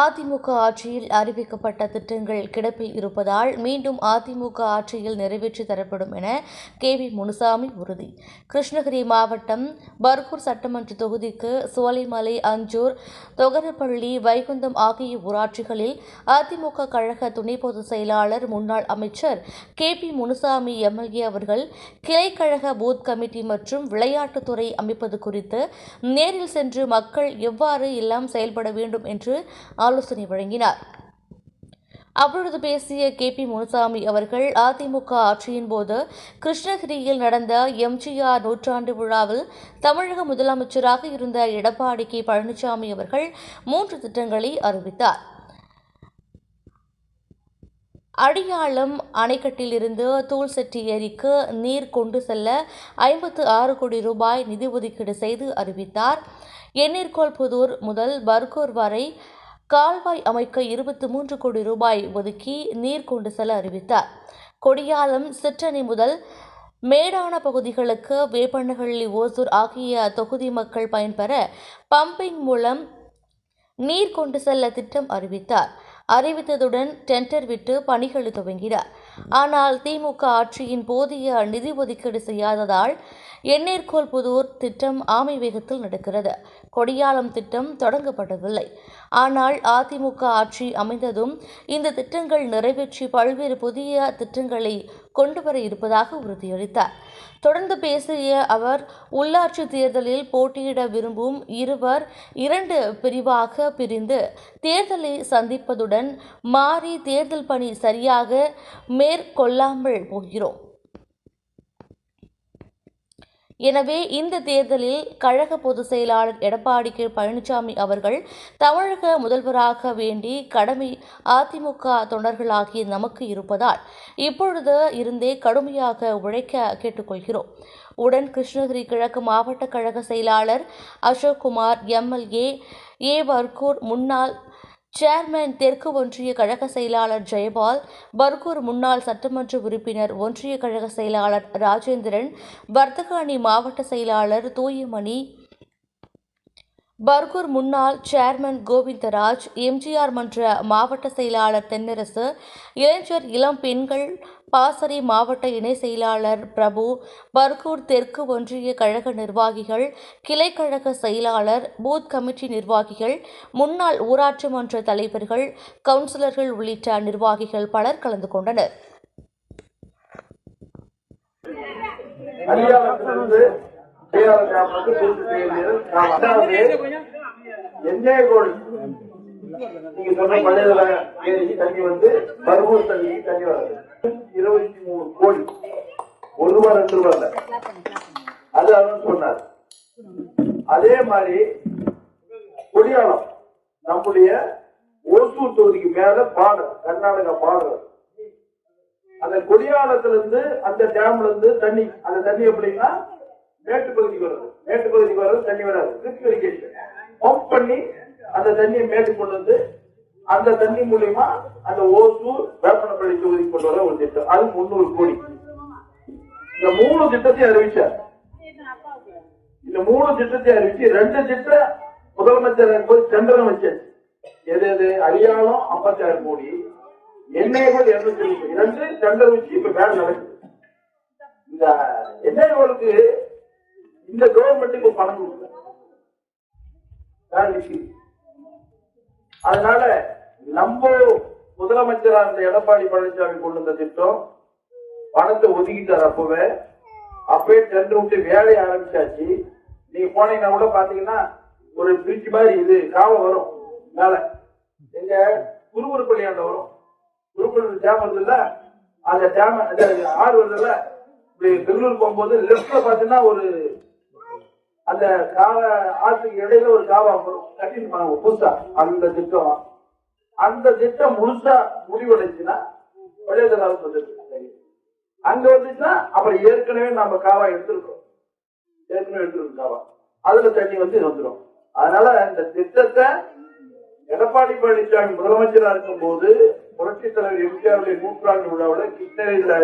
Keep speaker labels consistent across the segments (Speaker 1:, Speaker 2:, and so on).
Speaker 1: அதிமுக ஆட்சியில் அறிவிக்கப்பட்ட திட்டங்கள் கிடப்பில் இருப்பதால் மீண்டும் அதிமுக ஆட்சியில் நிறைவேற்றி தரப்படும் என கே.வி. முனுசாமி உறுதி. கிருஷ்ணகிரி மாவட்டம் பர்கூர் சட்டமன்ற தொகுதிக்கு சோலைமலை, அஞ்சூர், தொகரப்பள்ளி, வைகுந்தம் ஆகிய ஊராட்சிகளில் அதிமுக கழக துணை பொதுச் செயலாளர், முன்னாள் அமைச்சர் கே.பி. முனுசாமி எம்.எல்.ஏ. அவர்கள் கிளைக்கழக பூத் கமிட்டி மற்றும் விளையாட்டுத்துறை அமைப்பது குறித்து நேரில் சென்று மக்கள் எவ்வாறு எல்லாம் செயல்பட வேண்டும் என்று ஆலோசனை வழங்கினார். அப்பொழுது பேசிய கே.பி. முனுசாமி அவர்கள், அதிமுக ஆட்சியின் போது கிருஷ்ணகிரியில் நடந்த எம்.ஜி.ஆர். நூற்றாண்டு விழாவில் தமிழக முதலமைச்சராக இருந்த எடப்பாடி கே. பழனிசாமி அவர்கள் 3 திட்டங்களை அறிவித்தார். அடியாளம் அணைக்கட்டிலிருந்து தூள்செட்டி ஏரிக்கு நீர் கொண்டு செல்ல 56 கோடி ரூபாய் நிதி ஒதுக்கீடு செய்து அறிவித்தார். எண்ணீர்கோல்புதூர் முதல் பர்கூர் வரை கால்வாய் அமைக்க 23 கோடி ரூபாய் ஒதுக்கி நீர் கொண்டு செல்ல அறிவித்தார். கொடியாலம், சிற்றணி முதல் மேடான பகுதிகளுக்கு வேப்பனஹள்ளி, ஓசூர் ஆகிய தொகுதி மக்கள் பயன்பெற பம்பிங் மூலம் நீர் கொண்டு செல்ல திட்டம் அறிவித்தார். அறிவித்ததுடன் டெண்டர் விட்டு பணிகளை துவங்கினார். ஆனால் திமுக ஆட்சியின் போதிய நிதி ஒதுக்கீடு செய்யாததால் எண்ணீர்கோல்புதூர் திட்டம் ஆமை வேகத்தில் நடக்கிறது. கொடியாலம் திட்டம் தொடங்கப்படவில்லை. ஆனால் அதிமுக ஆட்சி அமைந்ததும் இந்த திட்டங்கள் நிறைவேற்றி பல்வேறு புதிய திட்டங்களை கொண்டுவர இருப்பதாக உறுதியளித்தார். தொடர்ந்து பேசிய அவர், உள்ளாட்சி தேர்தலில் போட்டியிட விரும்பும் இருவர் 2 பிரிவாக பிரிந்து தேர்தலை சந்திப்பதுடன் மாறி தேர்தல் பணி சரியாக மேற்கொள்ளாமல் போகிறோம். எனவே இந்த தேர்தலில் கழக பொதுச் செயலாளர் எடப்பாடி கே. பழனிசாமி அவர்கள் தமிழக முதல்வராக வேண்டி கடமை அதிமுக தொண்டர்களாகிய நமக்கு இருப்பதால் இப்பொழுது இருந்தே கடுமையாக உழைக்க கேட்டுக்கொள்கிறோம். உடன் கிருஷ்ணகிரி கிழக்கு மாவட்ட கழக செயலாளர் அசோக்குமார், எம்.எல்.ஏ. பர்கூர் முன்னாள் சேர்மன், தெற்கு ஒன்றிய கழக செயலாளர் ஜெயபால், பர்கூர் முன்னாள் சட்டமன்ற உறுப்பினர், ஒன்றிய கழக செயலாளர் ராஜேந்திரன், வர்த்தக அணி மாவட்ட செயலாளர் தூயமணி, பர்கூர் முன்னாள் சேர்மன் கோவிந்தராஜ், எம்.ஜி.ஆர். மன்ற மாவட்ட செயலாளர் தென்னரசு, இளைஞர் இளம் பெண்கள் பாசறை மாவட்ட இணை செயலாளர் பிரபு, பர்கூர் தெற்கு ஒன்றிய கழக நிர்வாகிகள், கிளைக்கழக செயலாளர், பூத் கமிட்டி நிர்வாகிகள், முன்னாள் ஊராட்சி மன்ற தலைவர்கள், கவுன்சிலர்கள் உள்ளிட்ட நிர்வாகிகள் பலர் கலந்து கொண்டனர்.
Speaker 2: நீங்க சொன்ன பள்ளியில ஏரிக்கு தண்ணி வந்து பர்கூர் தண்ணிக்கு தண்ணி வராது. 23 கோடி ₹1 ₹2 அது அவன் சொன்னார். அதே மாதிரி கொடியாலம் நம்முடைய ஓசூர் தொகுதிக்கு மேல பாடல், கர்நாடகா பாடல், அந்த கொடியாலத்திலிருந்து அந்த டேம்ல இருந்து தண்ணி, அந்த தண்ணி எப்படின்னா மேட்டு பகுதிக்கு வருது. மேட்டு பகுதிக்கு வர்றது தண்ணி வராது. ட்ரிப் இரிகேஷன் பம்ப் பண்ணி அந்த தண்ணியை மேட்டு கொண்டு வந்து அந்த தண்ணி மூலியமா அந்த ஓசூர், வேப்பனப்பள்ளி தொகுதி கொண்டு வர ஒரு திட்டம். அது 300 கோடி. இந்த 3 திட்டத்தை அறிவிச்சார். இந்த 3 திட்டத்தை அறிவிச்சு 2 திட்டம் முதலமைச்சர் டெண்டர் வச்சாச்சு. எது அரியாலம் 56 கோடி, எண்ணெய்கள் 232 டெண்டர் வச்சு இப்ப வேலை நடக்குது. இந்த எண்ணெய்களுக்கு இந்த கவர்மெண்ட்டுக்கு பணம் கொடுக்குற அதனால நம்ம முதலமைச்சரா இருந்த எடப்பாடி பழனிசாமி கொண்டு வந்த திட்டம் பணத்தை ஒதுக்கிட்டார். அப்பவே டெண்டர் விட்டு வேலையை ஆரம்பிச்சாச்சு. நீங்க போனீங்கன்னா கூட பாத்தீங்கன்னா ஒரு பிரிட்ஜ் மாதிரி இது காவ வரும் மேல, எங்க குருபுரப்பள்ளியாண்ட வரும். குருபுரம் டேம் வருது இல்ல, அந்த டேம் ஆறு வருது இல்ல, இப்படி பெங்களூர் போகும்போது லெப்ட்ல பாத்தீங்கன்னா ஒரு அந்த ஆற்றுக்கு இடையில ஒரு காவா கட்டிருப்பாங்க புதுசா. அந்த திட்டம் முழுசா முடிவடைச்சுன்னா விளையாட்டு வந்துருக்கு. அங்க வந்துச்சுன்னா அப்புறம் ஏற்கனவே நம்ம காவா எடுத்திருக்கோம். காவா அதுல தண்ணி வந்து வந்துடும். அதனால இந்த திட்டத்தை எடப்பாடி பழனிசாமி முதலமைச்சரா இருக்கும் போது புரட்சித் தலைவர் எம்ஜிஆருடைய 100ஆண்டு விழாவில் கிருஷ்ணகிரியில்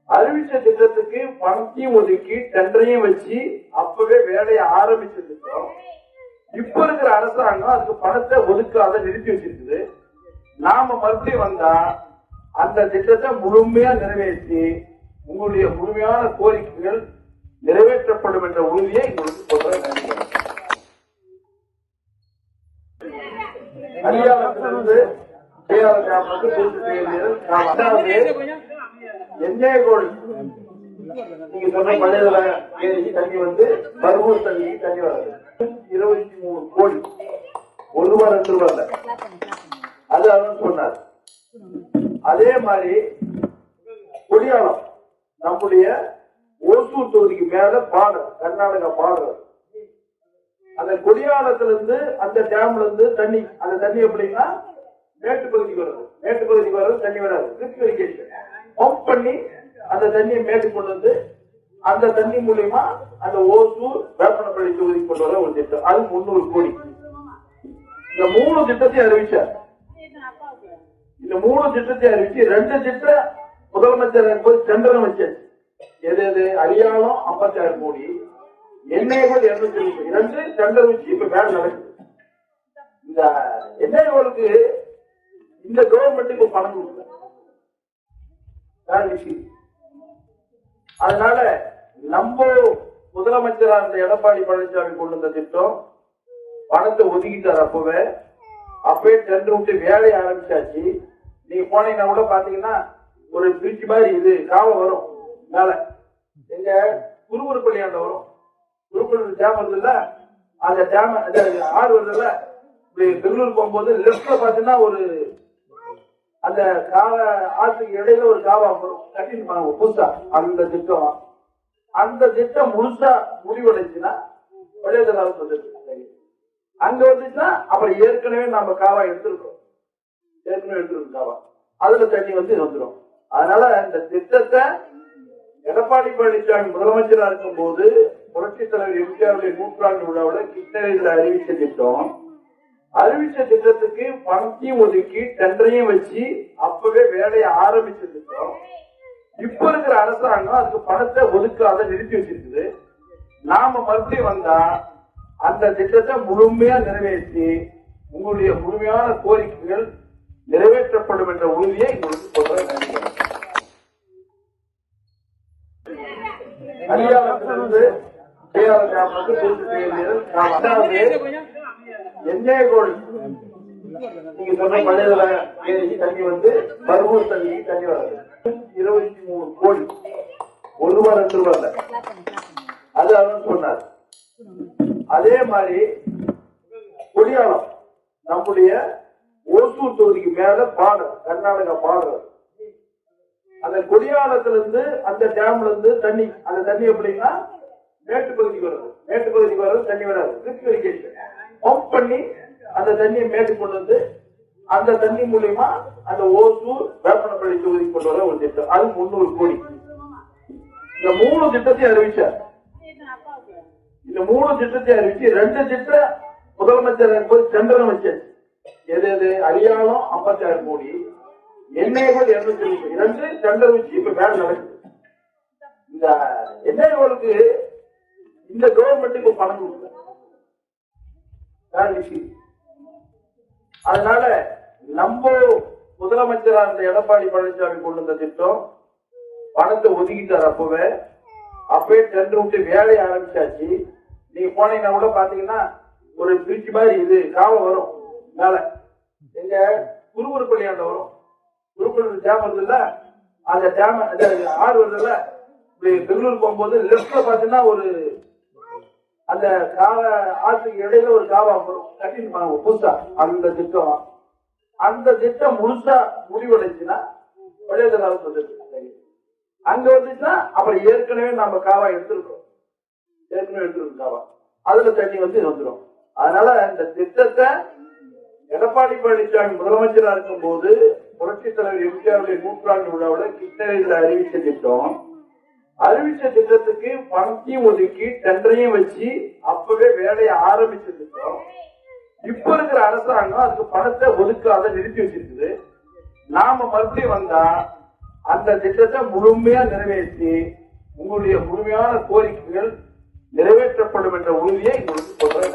Speaker 2: அறிவிச்ச திட்டத்துக்கு பணத்தையும் ஒதுக்கி டெண்டரையும் வச்சு அப்பவே வேலையை ஆரம்பிச்ச திட்டம் இப்ப இருக்கிற அரசாங்கம் அதுக்கு பணத்தை ஒதுக்காத நிறுத்தி வச்சிருக்குது. நாம மறுபடியும் வந்தா அந்த திட்டத்தை முழுமையா நிறைவேற்றி உங்களுடைய முழுமையான கோரிக்கைகள் நிறைவேற்றப்படும் என்ற உறுதியை உங்களுக்கு சொல்றேன். அடியாளத்திலிருந்து நீங்க சொன்ன பள்ளியில ஏரி தண்ணி வந்து பருவூர் தண்ணிக்கு தண்ணி வராது. 23 கோடி ₹1 2 அது அவன் சொன்னார். அதே மாதிரி கொடியாளம் நம்முடைய ஓசூர் தொகுதிக்கு மேல பாடல் கர்நாடகா பாடல் அந்த கொடியாளத்திலிருந்து அந்த டேம்ல இருந்து தண்ணி அந்த தண்ணி எப்படின்னா மேட்டு பகுதிக்கு வருது. மேட்டு பகுதிக்கு வர்றது தண்ணி வராது. ட்ரிப் இரிகேஷன் பம்ப் பண்ணி அந்த தண்ணியை மேட்டு கொண்டு வந்து அந்த தண்ணி மூலியமா அந்த ஓசூர் வேப்பனப்பள்ளி தொகுதிக்கு கொண்டு வர ஒரு திட்டம். அது 300 கோடி. இந்த 3 திட்டத்தையும் அறிவிச்சார். இந்த 3 திட்டத்தையும் அறிவிச்சு 2 திட்டம் முதலமைச்சர் போது டெண்டர் வச்சாச்சு. எது அரியாலம் 56 கோடி, எண்ணெய் கோல் 202 டெண்டர் வச்சு இப்ப வேலை நடக்குது. இந்த எண்ணெய் கோலுக்கு இந்த கவர்மெண்ட்டுக்கு பணம் கொடுக்கல. அதனால நம்ம முதலமைச்சரா இருந்த எடப்பாடி பழனிசாமி கொண்டு வந்த திட்டம் பணத்தை ஒதுக்கிட்டார். அப்பவே டெண்டர் விட்டு வேலையை ஆரம்பிச்சாச்சு. நீங்க போனீங்கன்னா கூட பாத்தீங்கன்னா ஒரு பிரிட்ஜ் மாதிரி இது காவல் வரும் மேல எங்க குருவருப்பள்ளியாண்ட வரும். குருப்பள்ளி டேம் வருது இல்ல, அந்த டேம் ஆறு வருது இல்ல, பெங்களூர் போகும்போது லெப்ட்ல பாத்தீங்கன்னா ஒரு அந்த ஆற்றுக்கு இடையில ஒரு காவா வரும் கட்டிருப்பாங்க புதுசா. அந்த திட்டம் முழுசா முடிவடைச்சுன்னா அங்க வந்துச்சுன்னா அப்புறம் ஏற்கனவே நம்ம காவா எடுத்திருக்கோம் காவா அதுல தண்ணி வந்து வந்துடும். அதனால இந்த திட்டத்தை எடப்பாடி பழனிசாமி முதலமைச்சரா இருக்கும் போது புரட்சித் தலைவர் எம்ஜிஆருடைய 100ஆண்டு விழாவில் கிருஷ்ணகிரியில் அறிவிச்ச திட்டத்துக்கு பணத்தையும் ஒதுக்கி டெண்டரையும் வச்சு அப்பவே வேலையை ஆரம்பிச்ச திட்டம். இப்ப இருக்கிற அரசாங்கம் அதுக்கு பணத்தை ஒதுக்காத நிறுத்தி வச்சிருக்குது. நாம மறுபடியும் வந்தா அந்த திட்டத்தை முழுமையா நிறைவேற்றி உங்களுடைய முழுமையான கோரிக்கைகள் நிறைவேற்றப்படும் என்ற உறுதியை உங்களுக்கு சொல்றேன். அரியாலத்திலிருந்து எண்ணெய் கோல் நீங்க சொன்ன பள்ளியில ஏரி தண்ணி வந்து பருவூர் தண்ணிக்கு தண்ணி வராது. 23 கோடி ₹1 2 அது அவன் சொன்னார். அதே மாதிரி கொடியாளம் நம்முடைய ஓசூர் தொகுதிக்கு மேல பாடல் கர்நாடகா பாடல் அந்த கொடியாளத்திலிருந்து அந்த டேம்ல இருந்து தண்ணி அந்த தண்ணி எப்படின்னா மேட்டு பகுதிக்கு வருது. மேட்டு பகுதிக்கு வர்றது தண்ணி வராது. ட்ரிப் இரிகேஷன் பம்ப் பண்ணி அந்த தண்ணியை மேட்டு கொண்டு வந்து அந்த தண்ணி மூலியமா அந்த ஓசூர் வேப்பனப்பள்ளி தொகுதிக்கு கொண்டு வர ஒரு திட்டம். அது 300 கோடி. இந்த 3 திட்டத்தையும் அறிவிச்சார். இந்த 3 திட்டத்தையும் அறிவிச்சு 2 திட்டம் முதலமைச்சர் போது டெண்டர் வச்சாச்சு. எது அரியாலம் 56 கோடி, எண்ணெய் கோல் 202 டெண்டர் வச்சு இப்ப வேலை நடக்குது. இந்த எண்ணெய் கோலுக்கு இந்த கவர்மெண்ட்டுக்கு பணம் கொடுக்கல. அதனால நம்ம முதலமைச்சரா இருந்த எடப்பாடி பழனிசாமி கொண்டு வந்த திட்டம் பணத்தை ஒதுக்கிட்டார். அப்பவே டெண்டர் விட்டு வேலையை ஆரம்பிச்சாச்சு. நீங்க போனீங்கன்னா கூட பாத்தீங்கன்னா ஒரு பிரிட்ஜ் மாதிரி இது காவல் வரும் மேல எங்க குருவருப்பள்ளியாண்ட வரும். குருப்பள்ளி டேம் வருது இல்ல, அந்த டேம் ஆறு வருது இல்ல, பெங்களூர் போகும்போது லெப்ட்ல பாத்தீங்கன்னா ஒரு அந்த ஆற்றுக்கு இடையில ஒரு காவா வரும் கட்டிருப்பாங்க புதுசா. அந்த திட்டம் முழுசா முடிவடைச்சுன்னா அங்க வந்துச்சுன்னா அப்புறம் ஏற்கனவே நம்ம காவா எடுத்திருக்கோம் காவா அதுல தண்ணி வந்து வந்துடும். அதனால இந்த திட்டத்தை எடப்பாடி பழனிசாமி முதலமைச்சரா இருக்கும் போது புரட்சித் தலைவர் எம்ஜிஆருடைய 100ஆண்டு விழாவில் கிருஷ்ணகிரியில் அறிவிச்ச திட்டத்துக்கு பணத்தையும் ஒதுக்கி டெண்டரையும் வச்சு அப்பவே வேலையை ஆரம்பிச்ச திட்டம். இப்ப இருக்கிற அரசாங்கம் அதுக்கு பணத்தை ஒதுக்காத நிறுத்தி வச்சிருக்குது. நாம மறுபடியும் வந்தா அந்த திட்டத்தை முழுமையா நிறைவேற்றி உங்களுடைய முழுமையான கோரிக்கைகள் நிறைவேற்றப்படும் என்ற உறுதியை உங்களுக்கு சொல்றேன்.